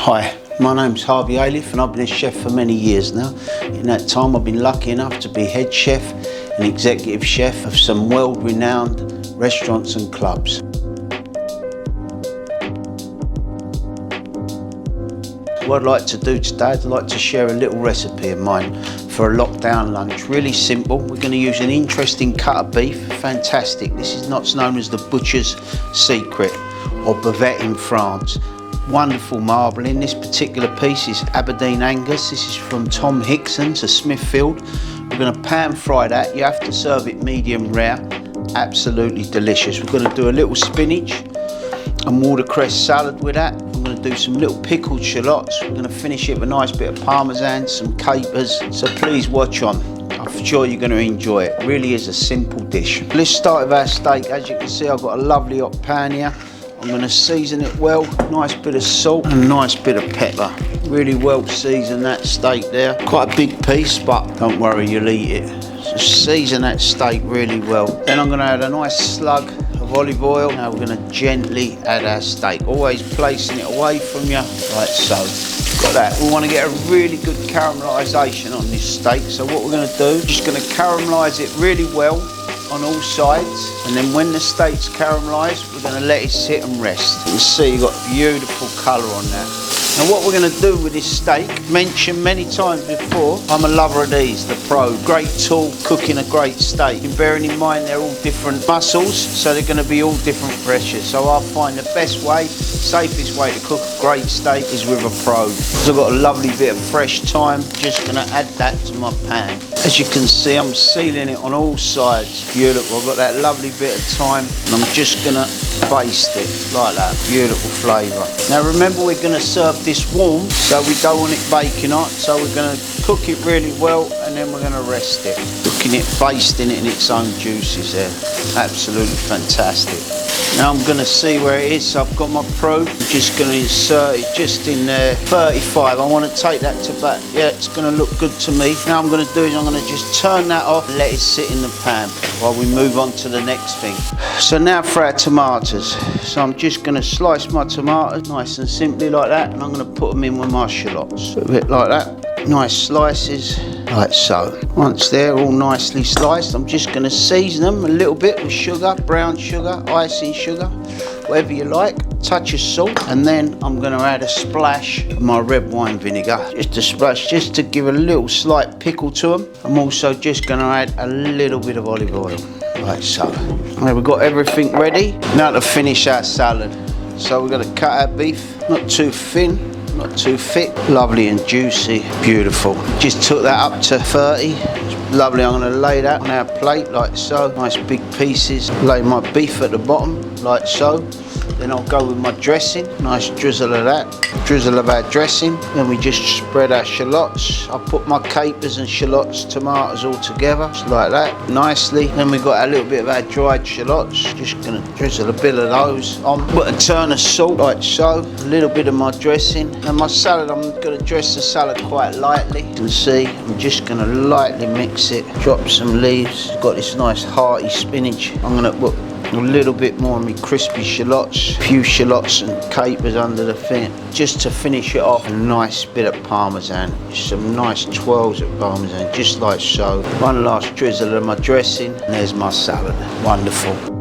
Hi, my name's Harvey and I've been a chef for many years now. In that time I've been lucky enough to be head chef and executive chef of some world-renowned restaurants and clubs. What I'd like to do today, I'd like to share a little recipe of mine for a lockdown lunch. Really simple. We're going to use an interesting cut of beef. Fantastic. This is not known as the butcher's secret or Bavette in France. Wonderful marbling. This particular piece is Aberdeen Angus. This is from Tom Hickson's to Smithfield. We're going to pan fry that. You have to serve it medium rare. Absolutely delicious. We're going to do a little spinach and watercress salad with that. I'm going to do some little pickled shallots. We're going to finish it with a nice bit of parmesan, some capers. So please watch on. I'm sure you're going to enjoy it. It really is a simple dish. Let's start with our steak. As you can see, I've got a lovely hot pan here. I'm going to season it well. Nice bit of salt and a nice bit of pepper. Really well season that steak there. Quite a big piece, but don't worry, you'll eat it. So season that steak really well. Then I'm going to add a nice slug of olive oil. Now we're going to gently add our steak, always placing it away from you, like so. Got that. We want to get a really good caramelisation on this steak. So what we're going to do, just going to caramelise it really well on all sides, and then when the steak's caramelised, we're going to let it sit and rest. You can see you've got beautiful colour on that. Now what we're going to do with this steak, mentioned many times before, I'm a lover of these, the Pro. Great tool, cooking a great steak. And bearing in mind they're all different muscles, so they're going to be all different pressures. So I find the best way, safest way to cook a great steak is with a Pro. So I've got a lovely bit of fresh thyme, just going to add that to my pan. As you can see, I'm sealing it on all sides. Beautiful. I've got that lovely bit of thyme, and I'm just going to baste it like that. Beautiful flavour. Now remember, we're going to serve this warm, so we don't want it baking hot. So we're going to cook it really well, and then we're going to rest it. Cooking it, basting it in its own juices there. Absolutely fantastic. Now I'm going to see where it is. So I've got my Pro. I'm just going to insert it just in there. 35. I want to take that to back. Yeah, it's going to look good to me. Now I'm going to do is I'm going to just turn that off and let it sit in the pan while we move on to the next thing. So now for our tomatoes. So I'm just going to slice my tomatoes nice and simply like that, and I'm going to put them in with my shallots. A bit like that. Nice slices, like so. Once they're all nicely sliced, I'm just going to season them a little bit with sugar, brown sugar, icing sugar, whatever you like, touch of salt, and then I'm going to add a splash of my red wine vinegar. Just a splash, just to give a little slight pickle to them. I'm also just going to add a little bit of olive oil, like so. Now we've got everything ready. Now to finish our salad. So we're going to cut our beef, not too thin, not too thick, lovely and juicy, beautiful. Just took that up to 30. Lovely. I'm going to lay that on our plate like so. Nice big pieces. Lay my beef at the bottom like so. Then I'll go with my dressing. Nice drizzle of that. Drizzle of our dressing. Then we just spread our shallots. I'll put my capers and shallots, tomatoes all together, just like that, nicely. Then we've got a little bit of our dried shallots. Just going to drizzle a bit of those on. Put a turn of salt like so. A little bit of my dressing. And my salad, I'm going to dress the salad quite lightly. You can see I'm just going to lightly mix it. Drop some leaves. Got this nice hearty spinach. I'm going to put a little bit more of my crispy shallots, a few shallots and capers under the thing, just to finish it off. A nice bit of parmesan, just some nice twirls of parmesan, just like so. One last drizzle of my dressing, and there's my salad. Wonderful.